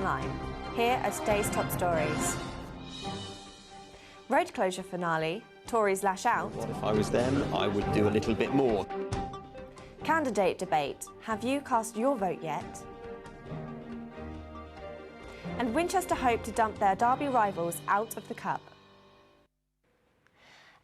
Online. Here are today's top stories. Road closure finale, Tories lash out. What if I was them? I would do a little bit more. Candidate debate, have you cast your vote yet? And Winchester hope to dump their Derby rivals out of the Cup.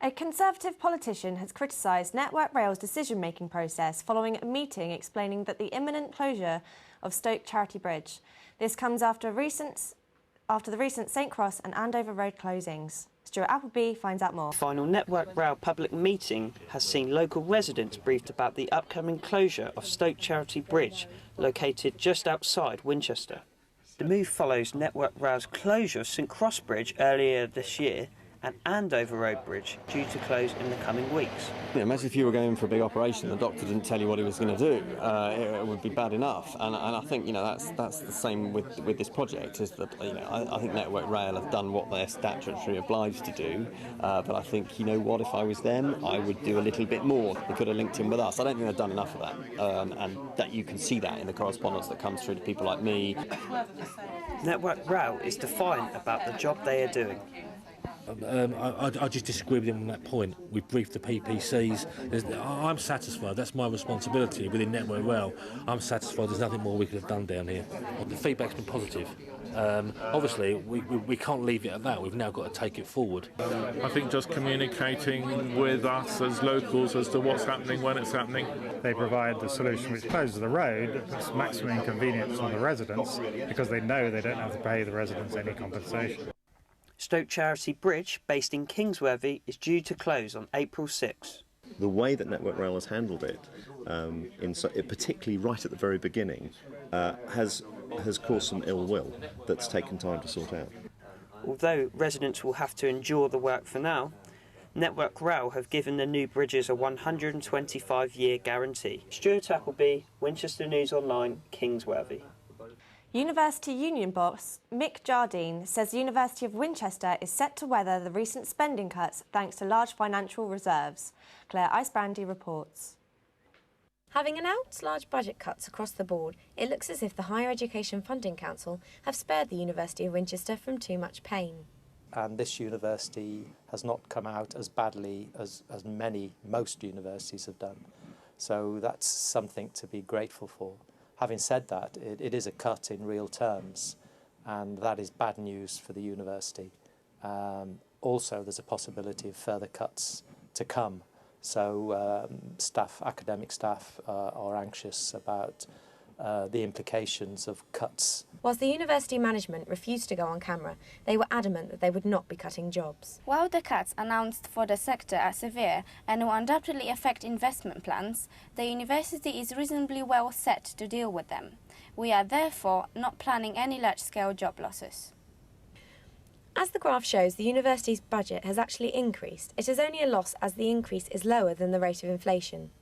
A Conservative politician has criticised Network Rail's decision-making process following a meeting explaining that the imminent closure of Stoke Charity Bridge. This comes after the recent St Cross and Andover Road closings. Stuart Appleby finds out more. The final Network Rail public meeting has seen local residents briefed about the upcoming closure of Stoke Charity Bridge, located just outside Winchester. The move follows Network Rail's closure of St Cross Bridge earlier this year and Andover Road Bridge due to close in the coming weeks. Imagine if you were going for a big operation and the doctor didn't tell you what he was going to do. It would be bad enough. And I think that's the same with this project. Is that I think Network Rail have done what they're statutorily obliged to do. But I think if I was them, I would do a little bit more. They could have linked in with us. I don't think they've done enough of that, and that you can see that in the correspondence that comes through to people like me. Network Rail is defiant about the job they are doing. I just disagree with him on that point. We've briefed the PPCs. I'm satisfied. That's my responsibility within Network Rail. I'm satisfied there's nothing more we could have done down here. The feedback's been positive. Obviously, we can't leave it at that. We've now got to take it forward. I think just communicating with us as locals as to what's happening, when it's happening. They provide the solution which closes the road, puts maximum inconvenience on the residents because they know they don't have to pay the residents any compensation. Stoke Charity Bridge, based in Kingsworthy, is due to close on April 6. The way that Network Rail has handled it, particularly right at the very beginning, has caused some ill will that's taken time to sort out. Although residents will have to endure the work for now, Network Rail have given the new bridges a 125-year guarantee. Stuart Appleby, Winchester News Online, Kingsworthy. University Union boss Mick Jardine says the University of Winchester is set to weather the recent spending cuts thanks to large financial reserves. Claire Icebrandy reports. Having announced large budget cuts across the board, it looks as if the Higher Education Funding Council have spared the University of Winchester from too much pain. And this university has not come out as badly as most universities have done. So that's something to be grateful for. Having said that, it is a cut in real terms, and that is bad news for the university. Also, there's a possibility of further cuts to come. So academic staff are anxious about the implications of cuts. Whilst the university management refused to go on camera, they were adamant that they would not be cutting jobs. While the cuts announced for the sector are severe and will undoubtedly affect investment plans, the university is reasonably well set to deal with them. We are therefore not planning any large-scale job losses. As the graph shows, the university's budget has actually increased. It is only a loss as the increase is lower than the rate of inflation.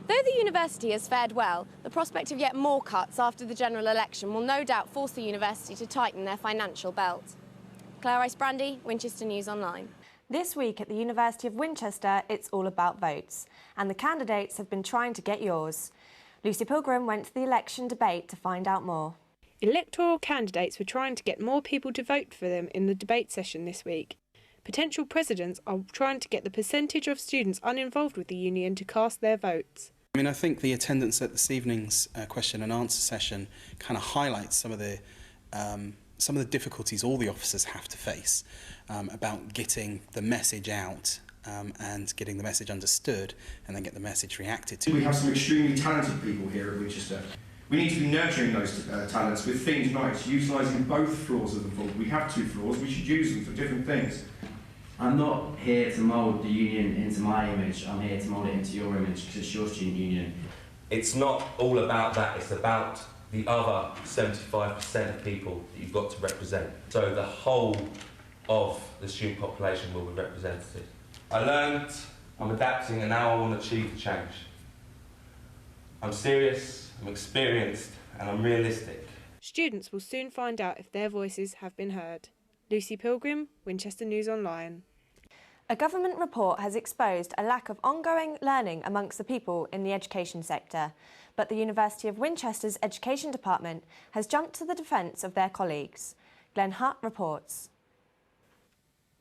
Though the university has fared well, the prospect of yet more cuts after the general election will no doubt force the university to tighten their financial belt. Claire Icebrandy, Winchester News Online. This week at the University of Winchester, it's all about votes, and the candidates have been trying to get yours. Lucy Pilgrim went to the election debate to find out more. Electoral candidates were trying to get more people to vote for them in the debate session this week. Potential presidents are trying to get the percentage of students uninvolved with the union to cast their votes. I think the attendance at this evening's question and answer session kind of highlights some of the difficulties all the officers have to face about getting the message out and getting the message understood and then get the message reacted to. We have some extremely talented people here at Winchester. We need to be nurturing those talents with themed nights, utilising both floors of the vault. We have 2 floors, we should use them for different things. I'm not here to mould the union into my image, I'm here to mould it into your image because it's your student union. It's not all about that, it's about the other 75% of people that you've got to represent. So the whole of the student population will be represented. I learned, I'm adapting, and now I want to achieve the change. I'm serious, I'm experienced, and I'm realistic. Students will soon find out if their voices have been heard. Lucy Pilgrim, Winchester News Online. A government report has exposed a lack of ongoing learning amongst the people in the education sector, but the University of Winchester's Education Department has jumped to the defence of their colleagues. Glenn Hutt reports.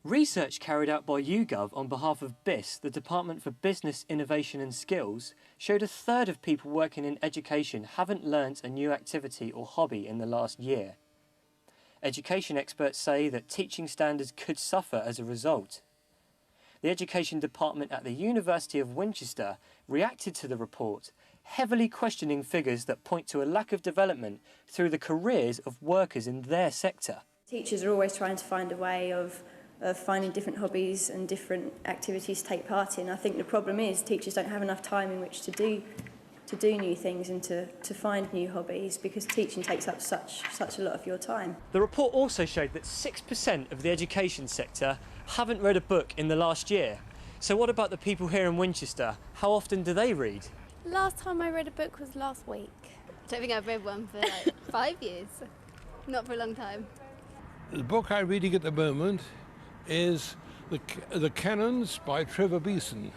Research carried out by YouGov on behalf of BIS, the Department for Business, Innovation and Skills, showed a third of people working in education haven't learnt a new activity or hobby in the last year. Education experts say that teaching standards could suffer as a result. The Education Department at the University of Winchester reacted to the report, heavily questioning figures that point to a lack of development through the careers of workers in their sector. Teachers are always trying to find a way of finding different hobbies and different activities to take part in. I think the problem is teachers don't have enough time in which to do new things and to find new hobbies, because teaching takes up such a lot of your time. The report also showed that 6% of the education sector haven't read a book in the last year. So what about the people here in Winchester? How often do they read? Last time I read a book was last week. I don't think I've read one for like 5 years. Not for a long time. The book I'm reading at the moment is The Canons by Trevor Beeson.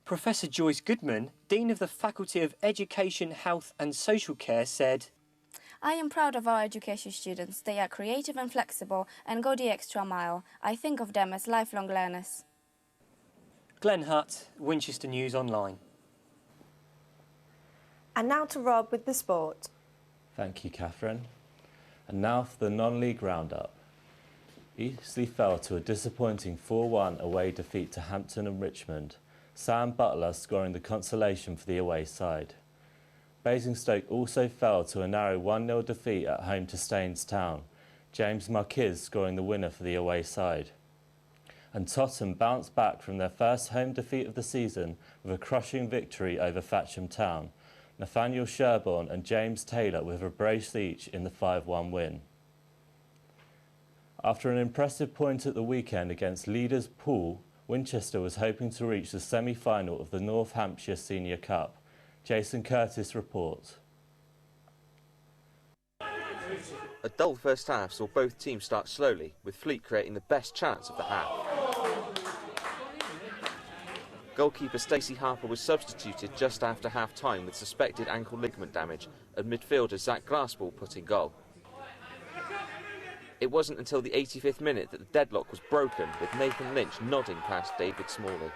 Professor Joyce Goodman, Dean of the Faculty of Education, Health and Social Care, said, I am proud of our education students. They are creative and flexible and go the extra mile. I think of them as lifelong learners. Glenn Hutt, Winchester News Online. And now to Rob with the sport. Thank you, Catherine. And now for the non-league roundup. Eastleigh fell to a disappointing 4-1 away defeat to Hampton and Richmond, Sam Butler scoring the consolation for the away side. Basingstoke also fell to a narrow 1-0 defeat at home to Staines Town, James Marquis scoring the winner for the away side. And Tottenham bounced back from their first home defeat of the season with a crushing victory over Fatcham Town, Nathaniel Sherborne and James Taylor with a brace each in the 5-1 win. After an impressive point at the weekend against leaders Poole, Winchester was hoping to reach the semi-final of the North Hampshire Senior Cup. Jason Curtis reports. A dull first half saw both teams start slowly, with Fleet creating the best chance of the half. Goalkeeper Stacey Harper was substituted just after half-time with suspected ankle ligament damage, and midfielder Zach Glassball put in goal. It wasn't until the 85th minute that the deadlock was broken, with Nathan Lynch nodding past David Smalley.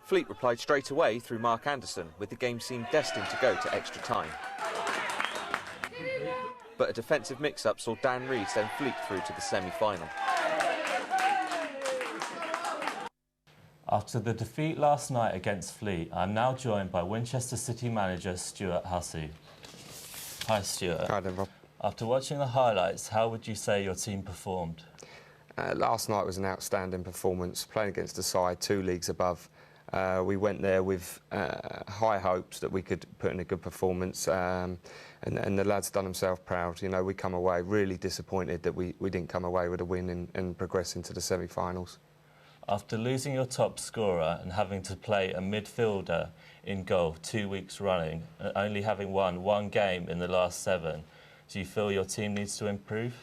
Fleet replied straight away through Mark Anderson, with the game seemed destined to go to extra time. But a defensive mix-up saw Dan Reid send Fleet through to the semi-final. After the defeat last night against Fleet, I'm now joined by Winchester City manager Stuart Hussey. Hi Stuart. Hi then, Rob. After watching the highlights, how would you say your team performed? Last night was an outstanding performance, playing against a side 2 leagues above. We went there with high hopes that we could put in a good performance, and the lads done themselves proud. You know, we come away really disappointed that we didn't come away with a win and progress into the semi-finals. After losing your top scorer and having to play a midfielder in goal 2 weeks running, and only having won 1 game in the last 7, do you feel your team needs to improve?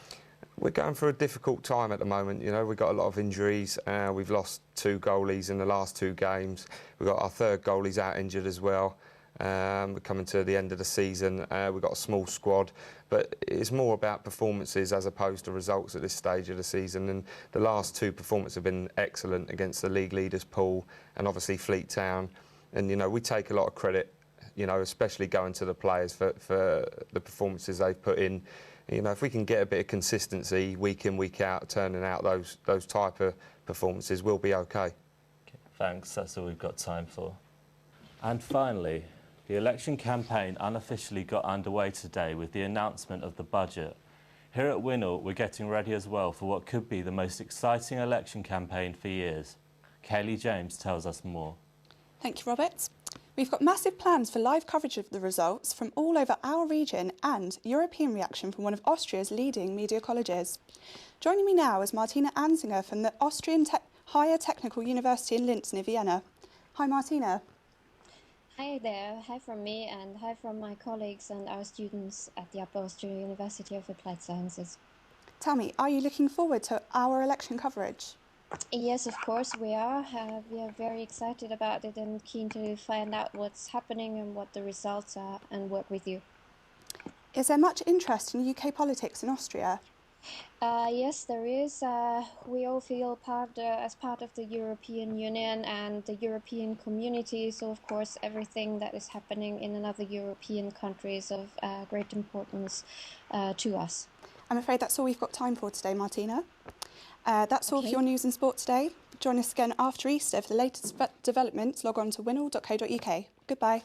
We're going through a difficult time at the moment. You know, we've got a lot of injuries. We've lost 2 goalies in the last 2 games. We've got our 3rd goalies out injured as well. We're coming to the end of the season. We've got a small squad, but it's more about performances as opposed to results at this stage of the season. And the last 2 performances have been excellent against the league leaders Poole and obviously Fleet Town. And you know, we take a lot of credit, you know, especially going to the players for the performances they've put in. You know, if we can get a bit of consistency week in, week out, turning out those type of performances, we'll be okay. Thanks, that's all we've got time for. And finally, the election campaign unofficially got underway today with the announcement of the budget. Here at Winnall, we're getting ready as well for what could be the most exciting election campaign for years. Kaylee James tells us more. Thank you, Robert. We've got massive plans for live coverage of the results from all over our region and European reaction from one of Austria's leading media colleges. Joining me now is Martina Ansinger from the Austrian Higher Technical University in Linz near Vienna. Hi, Martina. Hi there. Hi from me and hi from my colleagues and our students at the Upper Austria University of Applied Sciences. Tell me, are you looking forward to our election coverage? Yes, of course we are. We are very excited about it and keen to find out what's happening and what the results are and work with you. Is there much interest in UK politics in Austria? Yes, there is. We all feel as part of the European Union and the European community, so of course everything that is happening in another European country is of great importance to us. I'm afraid that's all we've got time for today, Martina. That's all for your news and sport today. Join us again after Easter for the latest developments. Log on to winall.co.uk. Goodbye.